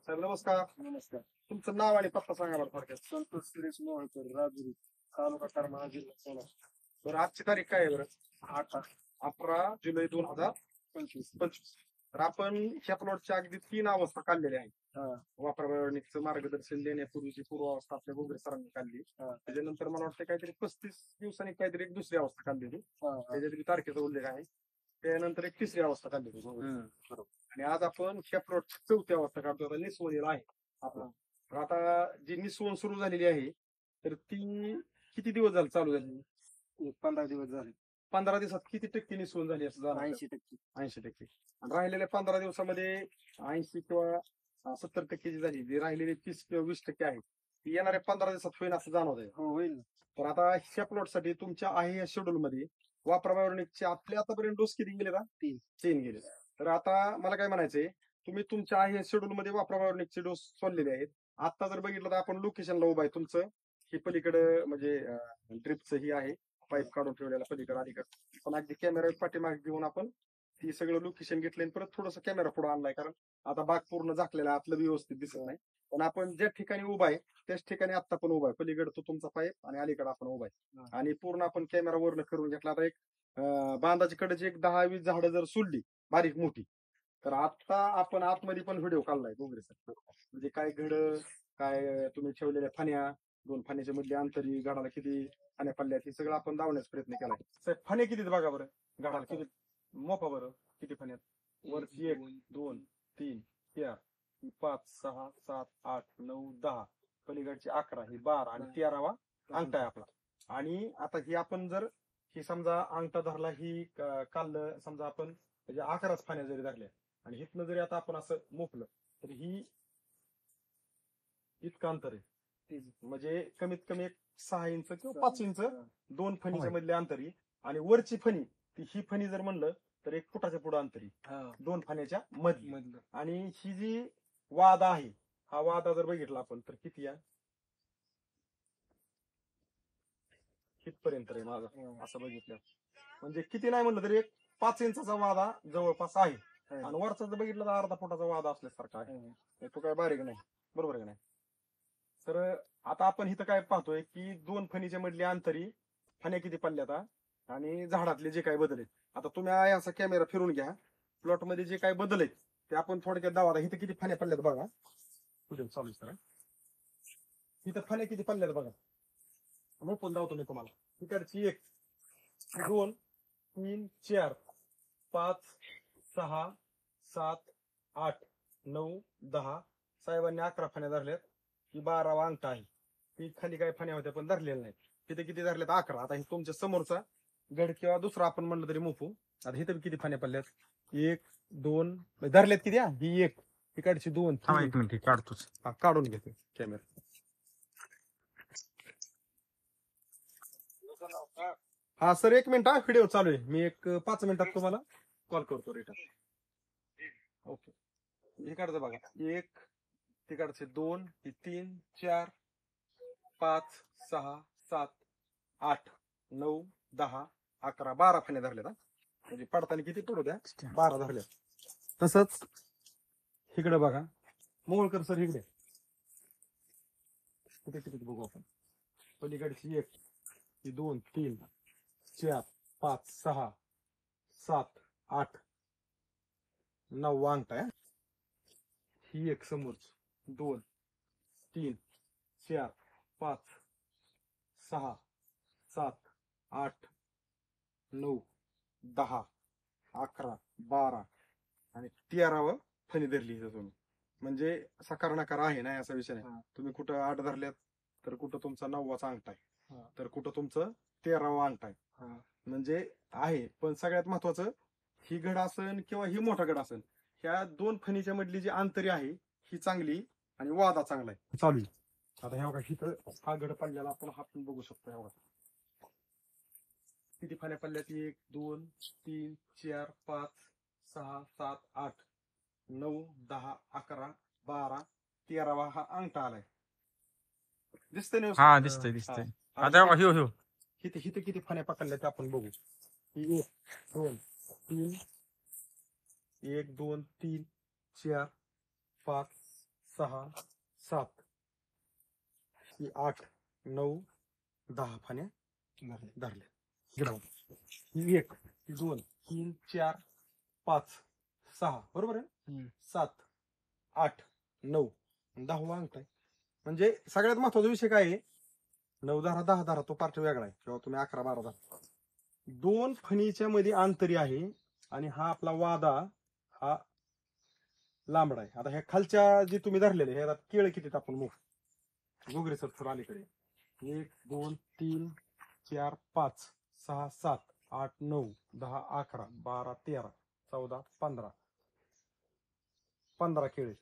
साहेब नमस्कार. नमस्कार. तुमचं नाव आणि पत्ता सांगा बरं थोडक्यात. संतोष सुरेश मोहोळकर, राजुरी, तालुका करमाळा, जिल्हा सोलापूर. बरं आजची तारीख काय आहे बरं? 8 11 जुलै 2025. तर आपण ह्या प्लॉटच्या अगदी 3 अवस्था काढलेल्या आहेत. हा. वापरावरणीचं मार्गदर्शन देण्यापूर्वीची पूर्वावस्था आपल्या गोगरे सरांनी काढली. हा. त्याच्यानंतर मला वाटतं काहीतरी 35 दिवसांनी काहीतरी एक दुसरी अवस्था काढलेली. हा. त्याच्यात तारखेचा उल्लेख आहे. त्यानंतर एक तिसरी अवस्था काढलेली. बरोबर. आणि आज आपण ह्या प्लॉटची चौथी अवस्था काढतो. आता निस्वनेला आहे आपला. तर आता जी निस्वन सुरू झालेली आहे तर ती किती दिवस झाले चालू झाली? 15 दिवस झाले. 15 दिवसात किती टक्के निस्वन झाली असं जाणार? 80%. 80%. आणि राहिलेल्या 15 दिवसामध्ये 80 किंवा 70% जी झाली, जी राहिलेली 30 किंवा 20% आहे ती येणाऱ्या 15 दिवसात होईल असं जाणवत आहे. हो, होईल. तर आता ह्या प्लॉट साठी तुमच्या आहे या शेड्यूल मध्ये वापरावरणीचे आपले आतापर्यंत डोस किती गेले? 3 गेले. तर आता मला काय म्हणायचंय, तुम्ही तुमच्या आहे या शेड्यूल मध्ये वापरावरणीचे डोस सोडलेले आहेत. आता जर बघितलं तर आपण लोकेशनला उभा आहे. तुमचं ही पलीकडे म्हणजे ड्रिपचं ही आहे, पाईप काढून ठेवलेला पलीकडे अलीकडे. पण अगदी कॅमेरा पाठीमागे घेऊन आपण ती सगळं लोकेशन घेतलंय आणि परत थोडस कॅमेरा पुढे आणलाय, कारण आता बाग पूर्ण झाकलेला आहे, आतलं व्यवस्थित दिसत नाही. पण आपण ज्या ठिकाणी उभा आहे त्याच ठिकाणी आता पण उभा आहे. पलीकडे तो तुमचा पाईप आणि अलीकडे आपण उभा आहे. आणि पूर्ण आपण कॅमेरा वरनं करून घेतला. आता एक बांधाची कडेची एक 10-20 झाडं जर सोडली बारीक मोठी, तर आता आपण आतमध्ये पण व्हिडिओ काढलाय गोगरे सर. म्हणजे काय घड, काय तुम्ही ठेवलेल्या फण्या, 2 फण्याच्या मधली अंतरी, गाडाला किती फण्या पडल्यात, हे सगळं आपण दावण्याचा प्रयत्न केलाय. साहेब फण्या किती बघा बरं, गाडाला किती मोपा बरं, किती फण्यात? वरची 1 2 3 4 5 6 7 8 9 10, पलीकडची 11, ही 12 आणि 13वा अंगठा आहे आपला. आणि आता ही आपण जर ही समजा अंगठा धरला, ही काल समजा आपण म्हणजे 11च फण्या जरी धरल्या आणि हिथनं जरी आता आपण असं मोपलं तर ही इतकं अंतर आहे. म्हणजे कमीत कमी एक 6 इंच किंवा 5 इंच 2 फणीच्या मधले अंतरी. आणि वरची फणी ही फणी जर म्हणलं तर 1 फुटाच्या पुढे अंतरी 2 फण्याच्या मधलं. आणि ही जी वादा आहे, हा वादा जर बघितला आपण तर किती आहे, कितपर्यंत आहे माझा असं बघितलं म्हणजे किती नाही म्हणलं तरी एक 5 इंचाचा वादा जवळपास आहे. आणि वरचा जर बघितलं तर अर्धा फुटाचा वादा असल्यासारखा आहे. तो काय बारीक नाही, बरोबर आहे का नाही? तर आता आपण इथं काय पाहतोय की 2 फणीच्या मधली अंतरी, फण्या किती पडल्यात आणि झाडातले जे काही बदल आहेत. आता तुम्ही असा कॅमेरा फिरून घ्या, प्लॉट मध्ये जे काही बदल आहेत ते आपण थोडक्यात दावा. इथं किती फण्या पडल्यात बघा, व्हिडिओ चालू करा. इथं फण्या किती पडल्यात बघा, मोपून दावतो मी तुम्हाला. तिकडची 1 2 3 4 5 6 7 8 9 10, साहेबांनी 11 फण्या धरल्यात. ही 12वा अंगठा आहे. ती खाली काय फण्या होत्या पण धरलेल्या नाहीत. तिथे किती धरल्यात? 11. आता हे तुमच्या समोरचा गड किंवा दुसरा आपण म्हणलं तरी मोफू. आता इथे किती फण्या पडल्यात? 1 2 धरल्यात किती? ही 1, तिकडची 2 1 मिनिट काढतोच. काढून घेतो कॅमेरा. हा सर 1 मिनिट, हा व्हिडिओ चालू आहे. मी एक 5 मिनिटात तुम्हाला कॉल करतो रिटर्न. ओके, हे काढतं बघा. 1, तिकडचे 2, 3 4 5 6 7 8 9 10 11 12 फण्या धरल्यात. म्हणजे पडताना किती पडू द्या, 12 धरल्या. तसंच इकडे बघा मोहोळकर सर, इकडे किती किती बघू आपण. पलीकडची 1 2 3 4 5 6 7 8 9 अंगठा आहे. ही 1 समोरची 2 3 4 5 6 7 8 9 10 11 12 आणि 13व फणी धरली तुम्ही. म्हणजे सकार नकार आहे नाही असा विषय नाही. तुम्ही कुठं 8 धरल्यात तर कुठं तुमचा 9वाचा अंगठा आहे, तर कुठं तुमचं 13वा अंगठा आहे. म्हणजे आहे. पण सगळ्यात महत्वाचं, ही गड असेल किंवा ही मोठा गड असेल, ह्या 2 फणीच्या मधली जी अंतरी आहे ही चांगली आणि वादा चांगला आहे चालू. आता ह्या बघा, इथं हा गड पडलेला आपण हातून बघू शकतो. ह्या बघा किती फण्या पडल्यात? 1 2 3 4 5 6 7 8 9 10 11 12 13वा हा अंगठा आलाय. दिसतंय ना? हा, दिसतंय. आता ह्यो किती हिथे किती फण्या पकडल्या ते आपण बघू. 1 2 3 1 2 3 4 5 6 7 ही 8 9 10 फाण्या धरल्या. ही 1 ही 2 3 4 5 6 बरोबर आहे. 7 8 9 10वा अंक आहे. म्हणजे सगळ्यात महत्वाचा विषय काय आहे, 9 धरा 10 धरा तो पार्ट वेगळा आहे, किंवा तुम्ही 11 12 धरा. दोन फणीच्या मध्ये अंतरी आहे आणि हा आपला वादा हा लांबडा आहे. आता ह्या खालच्या जे तुम्ही धरलेले ह्या केळ किती आपण मुख गोगरे सर थोडं अलीकडे 1 2 3 4 5 6 7 8 9 10 11 12 13 14 15 15 केळे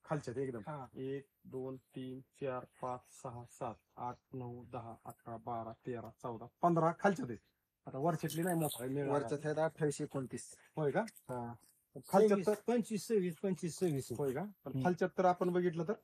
खालच्यात एकदम. 1 2 3 4 5 6 7 8 9 10 11 12 13 14 15 खालच्यात आहेत. आता वरच्यातली नाही मोठा वरच्यात आहेत 28 29. होय का? हा. खालच्यात तर 25 26 25 26. होय का? पण खालच्यात तर आपण बघितलं तर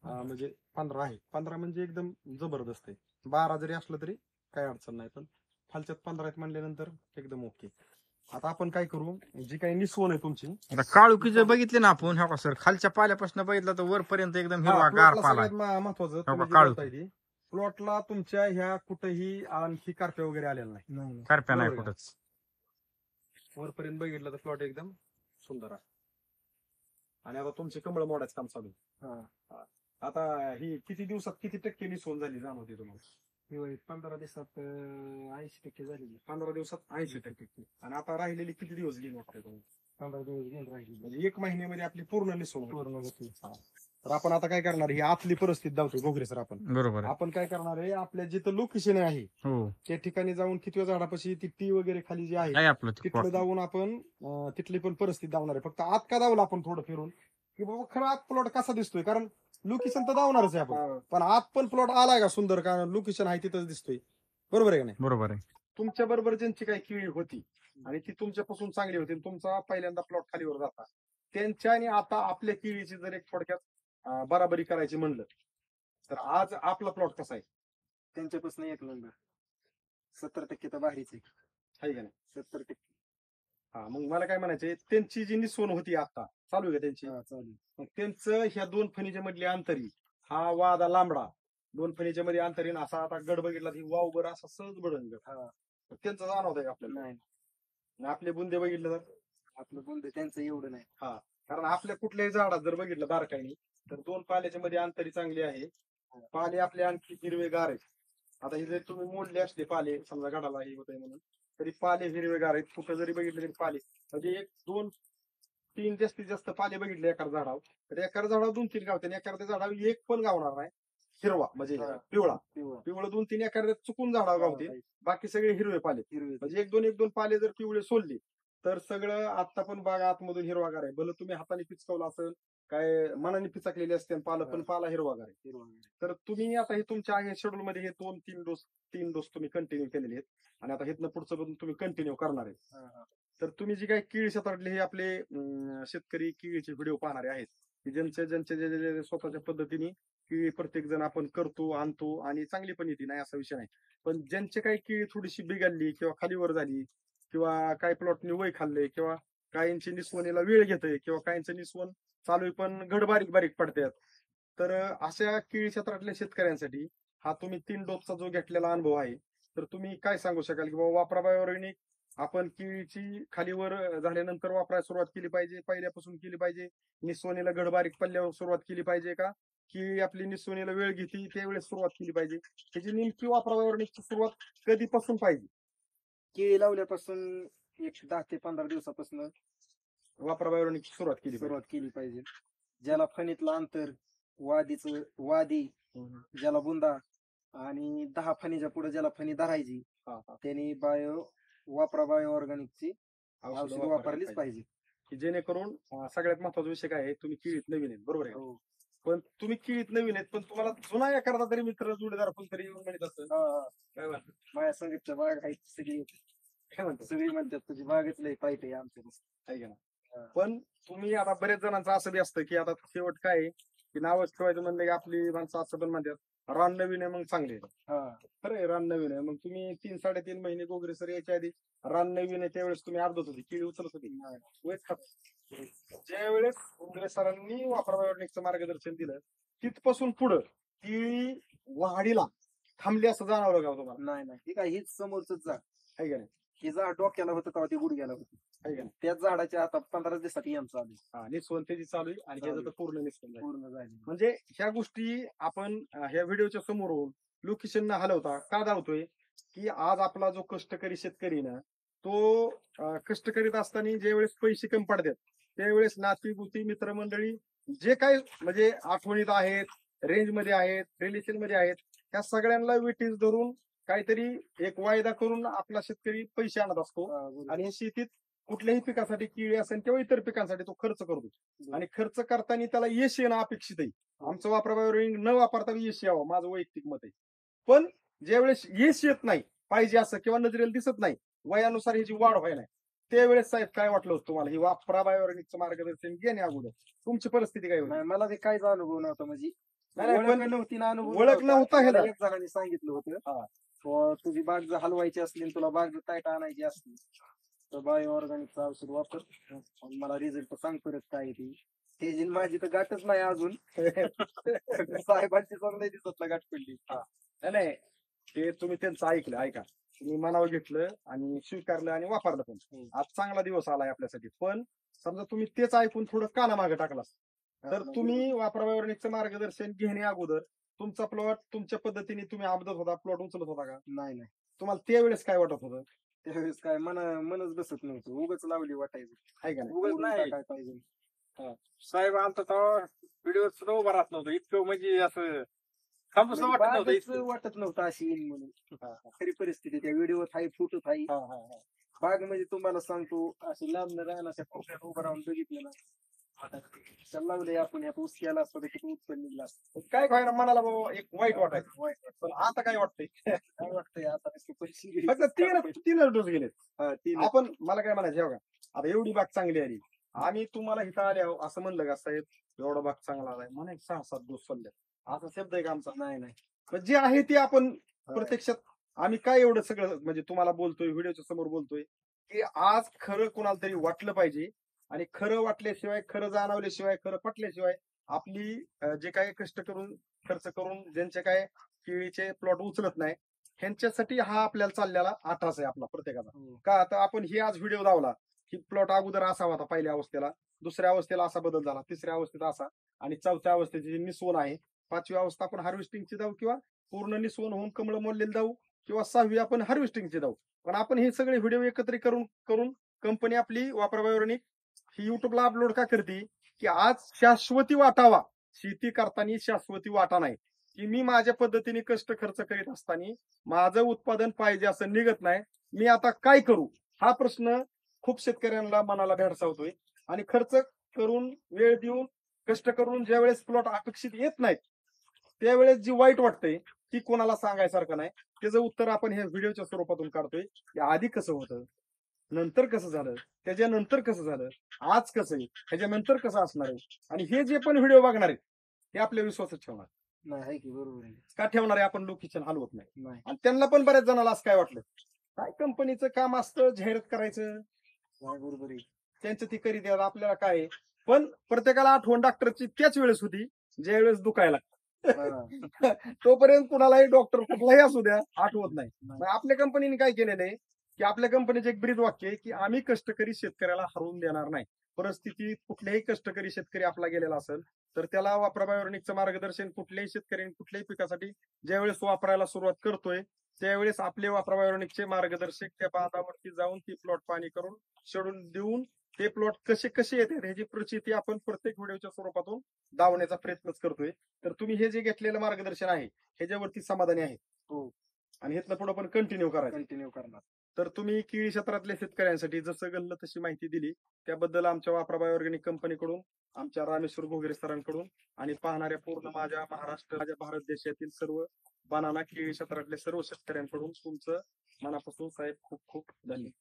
म्हणजे 15 आहे. 15 म्हणजे एकदम जबरदस्त आहे. 12 जरी असलं तरी काही अडचण नाही, पण खालच्यात 15 आहेत म्हणल्यानंतर एकदम ओके. आता आपण काय करू, जी काही निसवण आहे तुमची आता काळुकी जर बघितली ना आपण, हो सर, खालच्या पाल्यापासून बघितलं तर वरपर्यंत एकदम हिरवा गार पाला आहे. महत्वाचं का, तुम्ही जे काळू. बोलताय ते, प्लॉटला तुमच्या ह्या कुठेही आणखी कारप्या वगैरे आलेला नाही. करप्या नाही बरोबर कुठंच. वरपर्यंत बघितलं तर प्लॉट एकदम सुंदर आहे. आणि आता तुमचे कमळ मोडायचं काम चालू आहे. आता ही किती दिवसात किती टक्के निसवण झाली जाणवते तुम्हाला? 15 दिवसात 80% झालेली. 15 दिवसात 80%. आणि आता राहिलेली किती दिवस गेली वाटतंय तुम्हाला? 15 दिवस घेऊन राहिली. म्हणजे 1 महिन्यामध्ये आपली पूर्ण निसवण होईल. पूर्ण होती. तर आपण आता काय करणार, ही आतली परिस्थिती धावतोय घोगरे सर आपण. बरोबर आहे. आपण काय करणार आहे, आपल्या जिथं लोकेशन आहे हो, त्या ठिकाणी जाऊन कितव्या झाडापाशी ती टी वगैरे खाली जी आहे आहे आपलं ते तिथलं plot. जाऊन आपण तिथली पण परिस्थिती धावणार आहे. फक्त आत का धावलं आपण थोडं फिरून, की बाबा खरं आत प्लॉट कसा दिसतोय, कारण लोकेशन तर धावणारच आहे आपण, पण आत पण प्लॉट आलाय का सुंदर, कारण लोकेशन आहे तिथंच दिसतोय. बरोबर आहे का नाही? बरोबर आहे. तुमच्या बरोबर ज्यांची काही किळी होती आणि ती तुमच्यापासून चांगली होती, तुमचा पहिल्यांदा प्लॉट खालीवर जाता, त्यांच्या आणि आता आपल्या किळीची जर एक थोडक्यात बराबरी करायची म्हणलं तर आज आपला प्लॉट कसा आहे? त्यांच्यापासून 1 नंबर. 70% तर भारीच आहे. आहे का नाही? 70%. हा, मग मला काय म्हणायचंय, त्यांची जी निसवण होती आता चालू आहे का त्यांची? चालू. मग त्यांचं ह्या 2 फणीच्या मधली अंतरी, हा वादा लांबडा 2 फणीच्या मध्ये अंतरी ना, असा आता गड बघितला ही वाव बरं असा सहज बडन त्यांचं जाणवत आहे का आपल्याला? नाही, आणि आपले बुंदे बघितलं तर आपलं बोलतो त्यांचं एवढं नाही. कारण आपल्या कुठल्याही झाडात जर बघितलं बारकाईने तर 2 पाल्याच्या मध्ये अंतरी चांगली आहे. पाले आपले आणखी हिरवेगार आहेत. आता हे जर तुम्ही मोडले असले पाले, समजा गडाला हे होतंय म्हणून, तरी पाले हिरवेगार आहेत. कुठं जरी बघितलं तरी पाले म्हणजे 1 2 3 जास्तीत जास्त पाले बघितले एका झाडावर, तर एका झाडावर 2-3 गावते, एखाद्या झाडावर 1 पण गावणार नाही हिरवा, म्हणजे पिवळा पिवळं 2-3 एखाद्या चुकून झाडावर गावते, बाकी सगळे हिरवे पाले. म्हणजे 1-2 पाले जर पिवळे सोडले तर सगळं आता पण बाग आतमधून हिरवागार आहे. भलं तुम्ही हाताने पिचकवलं असेल, काय मनाने पिचकलेले असते पाला, पण पाला हिरवागार आहे. तर तुम्ही आता हे तुमच्या आहे शेड्यूल मध्ये हे 3 डोस तुम्ही कंटिन्यू केलेले आहेत, आणि आता इथनं पुढचं पण तुम्ही कंटिन्यू करणार आहे. तर तुम्ही जी काही केळी क्षेत्रातले हे आपले शेतकरी केळीचे व्हिडिओ पाहणारे आहेत, की ज्यांचे जे स्वतःच्या पद्धतीने केळी प्रत्येक जण आपण करतो आणतो आणि चांगली पण येते, नाही असा विषय नाही. पण ज्यांचे काही केळी थोडीशी बिघडली किंवा खालीवर झाली, किंवा काही प्लॉटनी वय खाल्ले, किंवा काहींची निसवणीला वेळ घेतोय, किंवा काहींचं निसवण चालू आहे पण घड बारीक बारीक पडतात, तर अशा केळी क्षेत्रातल्या शेतकऱ्यांसाठी हा तुम्ही 3 डोसचा जो घेतलेला अनुभव आहे, तर तुम्ही काय सांगू शकाल की बाबा वापरा बायोऑर्गॅनिक आपण केळीची खालीवर झाल्यानंतर वापरायला सुरुवात केली पाहिजे, पहिल्यापासून केली पाहिजे, निसवणीला घड बारीक पडल्यावर सुरुवात केली पाहिजे का, की आपली निसवणीला वेळ घेतली त्यावेळेस सुरुवात केली पाहिजे? त्याची नेमकी वापरा बायोऑर्गॅनिकची सुरुवात कधीपासून पाहिजे? केळी लावल्यापासून 10 ते 15 दिवसापासून वापरा बायोऑर्गॅनिकची सुरुवात केली पाहिजे. ज्याला फणीतलं अंतर, वादी, ज्याला बुंदा आणि 10 फणीच्या पुढे ज्याला फणी धरायची, त्यांनी वापरा बायो ऑर्गॅनिकची औषध वापरलीच पाहिजे. की जेणेकरून सगळ्यात महत्वाचा विषय काय आहे, तुम्ही केळीत नवीन आहेत, बरोबर आहे? पण तुम्ही केळीत नवीन आहेत, पण तुम्हाला जुना एखादा तरी मित्र जोडीदार पण तरी म्हणत असतं, काय म्हणतात माझ्या संगीतच्या बाग आहेत सगळी, काय म्हणतात सगळी म्हणतात तुझी बागच लय पाहिजे आहे आमच्या, आहे का ना? पण तुम्ही आता बरेच जणांचं असं बी असतं की आता शेवट काय आहे, की नावच ठेवायचं म्हणलं की आपली माणसं असं पण म्हणतात, रान नवीन आहे मग चांगले आहे. हा खरं आहे, रान नवीन आहे. मग तुम्ही 3-3.5 महिने गोगरे सर याच्या आधी रान नवीन आहे त्यावेळेस तुम्ही अर्धत होती किळी उचलत होती वेच खात. ज्या वेळेस गोगरे सरांनी वापरा बायोटेकचं मार्गदर्शन दिलं तिथपासून पुढं की वाढीला थांबली असं जाणवलं का हो तुम्हाला? नाही नाही हे काय हीच समोरच झाड आहे का नाही? हे झाड डोक्याला होतं तेव्हा ते गुडघ्याला होतं. आहे का नाही? त्याच झाडाच्या आता 15 दिवसात यम चालू आहे. हा, निस्वन त्याची चालू आहे आणि ह्याचं तर पूर्ण निस्वन झालं. पूर्ण झाली. म्हणजे ह्या गोष्टी आपण ह्या व्हिडिओच्या समोरून लोकेशन न हलवता का धावतोय की आज आपला जो कष्टकरी शेतकरी ना तो कष्ट करीत असताना ज्या वेळेस पैसे कमी पडतात त्यावेळेस नाती गुती मित्रमंडळी जे काही म्हणजे आठवणीत आहेत रेंज मध्ये आहेत रिलेशन मध्ये आहेत त्या सगळ्यांना विटीस धरून काहीतरी एक वायदा करून आपला शेतकरी पैसे आणत असतो हा, बरोबर. आणि शेतीत कुठल्याही पिकासाठी किळी असेल किंवा इतर पिकांसाठी तो खर्च करतो आणि खर्च करताना त्याला यश येणं अपेक्षित आहे. आमचं वापरावर न वापरता यश यावं माझं वैयक्तिक मत आहे. पण ज्यावेळेस यश येत नाही पाहिजे असं किंवा नजरेला दिसत नाही वयानुसार ह्याची वाढ व्हायला नाही त्यावेळेस साहेब काय वाटलं होतं तुम्हाला ही वापरा बायोऑर्गॅनिकचं मार्गदर्शन घेणे अगोदर तुमची परिस्थिती काय होती? नाही मला ते काहीच अनुभव नव्हता म्हणजे नाही, ओळख पण नव्हती ना अनुभव ओळख नव्हता ह्याला. मला एक जणांनी सांगितलं होतं हा. तुझी बाग जर हलवायची असली आणि तुला बाग टाईट आणायची असली तर बायो ऑर्गॅनिकचं औषध वापर आणि मला रिझल्ट सांग परत काय आहे ती. ते जी माझी तर गाठच नाही अजून साहेबांची चांगली दिसत गाठ पडली. नाही नाही ते तुम्ही त्यांचं ऐकलं ऐका तुम्ही मनावर घेतलं आणि स्वीकारलं आणि वापरलं पण आज चांगला दिवस आलाय आपल्यासाठी. पण समजा तुम्ही तेच ऐकून थोडं काना मागे टाकला तर तुम्ही वापरा बायोऑर्गॅनिकचं मार्गदर्शन घेणे अगोदर तुमचा प्लॉट तुमच्या पद्धतीने तुम्ही आबदत होता प्लॉट उचलत होता का? नाही नाही तुम्हाला त्यावेळेस काय वाटत होतं? त्यावेळेस काय मनच बसत नव्हतं उगाच लावली वाटायचं आहे का नाही? उगाच नाही. काय पाहिजे. साहेब आमचा तेव्हा व्हिडिओ सुद्धा उभा राहत नव्हतं इतकं म्हणजे असं थांबूस वाटत नव्हतं बागच इतकं. वाटत नव्हतं अशी येईल म्हणून खरी परिस्थिती त्या व्हिडिओ थाई फोटो थाई बाग म्हणजे तुम्हाला सांगतो अशी लांब राहण्याच्या कोपऱ्यात उभं राहून बघितलं ना त्याला लावले आपण ह्यात ऊस केला असतो तर किती उत्पन्न निघलं असतं. काय व्हायला मनाला बाबा एक वाईट वाटायचं वाईट वाटतं. पण आता काय वाटतंय? काय वाटतंय आता नुसते पैसे गेले. फक्त तीनच डोस गेलेत. हा, तीन. आपण मला काय म्हणायचं हे बघा आता एवढी बाग चांगली आली आम्ही तुम्हाला इथं आले आहो असं म्हणलं का साहेब एवढा बाग चांगला आलाय म्हणा 6-7 डोस सोडले असा शब्द आहे का आमचा? नाही नाही पण जे आहे ते आपण प्रत्यक्षात आम्ही काय एवढं सगळं म्हणजे तुम्हाला बोलतोय व्हिडिओच्या समोर बोलतोय की आज खरं कोणाला तरी वाटलं पाहिजे आणि खरं वाटल्याशिवाय खरं जाणवल्याशिवाय खरं पटल्याशिवाय आपली जे काही कष्ट करून खर्च करून ज्यांचे काय केळीचे प्लॉट उचलत नाही ह्यांच्यासाठी हा आपल्याला चाललेला आठास आहे आपला प्रत्येकाचा. हो. का तर आपण हे आज व्हिडिओ लावला की प्लॉट अगोदर असा होता पहिल्या अवस्थेला दुसऱ्या अवस्थेला असा बदल झाला तिसऱ्या अवस्थेत असा आणि चौथ्या अवस्थेची जी निस्वन आहे 5वी अवस्था आपण हार्वेस्टिंगची जाऊ किंवा पूर्ण निस्वन होऊन कमळ मोडलेली जाऊ किंवा 6वी आपण हार्वेस्टिंगची जाऊ. पण आपण हे सगळे व्हिडिओ एकत्रित करून कंपनी आपली वापरा बायोऑर्गॅनिक ही युट्यूबला अपलोड का करते की आज शाश्वती वाटावा शेती करताना शाश्वती वाटा नाही की मी माझ्या पद्धतीने कष्ट खर्च करीत असताना माझं उत्पादन पाहिजे असं निघत नाही मी आता काय करू हा प्रश्न खूप शेतकऱ्यांना मनाला भेडसावतोय आणि खर्च करून वेळ देऊन कष्ट करून ज्या वेळेस प्लॉट अपेक्षित येत नाहीत त्यावेळेस जी वाईट वाटते ती कोणाला सांगायसारखं नाही. त्याचं उत्तर आपण हे व्हिडिओच्या स्वरूपातून काढतोय की आधी कसं होतं नंतर कसं झालं त्याच्यानंतर कसं झालं आज कसं आहे ह्याच्यानंतर कसं असणार आहे आणि हे जे पण व्हिडिओ बघणार आहेत हे आपल्या विश्वासात ठेवणार नाही आहे की बरोबर आहे. का ठेवणार आहे आपण लोकेशन हलवत नाही नाही आणि त्यांना पण बऱ्याच जणांना असं काय वाटलं काय कंपनीचं काम असतं जाहिरात करायचं नाही बरोबर आहे. त्यांचं ती करीत आहेत, आपल्याला काय आहे. पण प्रत्येकाला आठवण डॉक्टरची त्याच वेळेस होती ज्या वेळेस दुखायला हा. तोपर्यंत कुणालाही डॉक्टर कुठलाही असू द्या आठवत नाही. नाही. मग आपल्या कंपनीने काय केलेलं आहे की आपल्या कंपनीचं एक ब्रीद वाक्य आहे की आम्ही कष्टकरी शेतकऱ्याला हरवून देणार नाही. परिस्थिती कुठल्याही कष्टकरी शेतकरी आपला गेलेला असेल तर त्याला वापरा बायोऑर्गॅनिकचं मार्गदर्शन कुठल्याही शेतकऱ्यांनी कुठल्याही पिकासाठी ज्यावेळेस वापरायला सुरुवात करतोय त्यावेळेस आपले वापरा बायोऑर्गॅनिकचे मार्गदर्शक त्या बांधावरती जाऊन ती प्लॉट पाणी करून शेड्यूल देऊन ते प्लॉट कसे येतात ह्याची प्रचिती आपण प्रत्येक व्हिडिओच्या स्वरूपातून दावण्याचा प्रयत्नच करतोय. तर तुम्ही हे जे घेतलेलं मार्गदर्शन आहे ह्याच्यावरती समाधानी आहे हो आणि हेतनं पुढे पण कंटिन्यू करायचं. कंटिन्यू करणार. तर तुम्ही केळी क्षेत्रातल्या शेतकऱ्यांसाठी जसं गल्लं तशी माहिती दिली त्याबद्दल आमच्या वापरा बायोऑर्गॅनिक कंपनीकडून आमच्या रामेश्वर घोगरे सरांकडून आणि पाहणाऱ्या पूर्ण माझ्या महाराष्ट्र माझ्या भारत देशातील सर्व बनाना केळी क्षेत्रातल्या सर्व शेतकऱ्यांकडून तुमचं मनापासून साहेब खूप खूप धन्यवाद.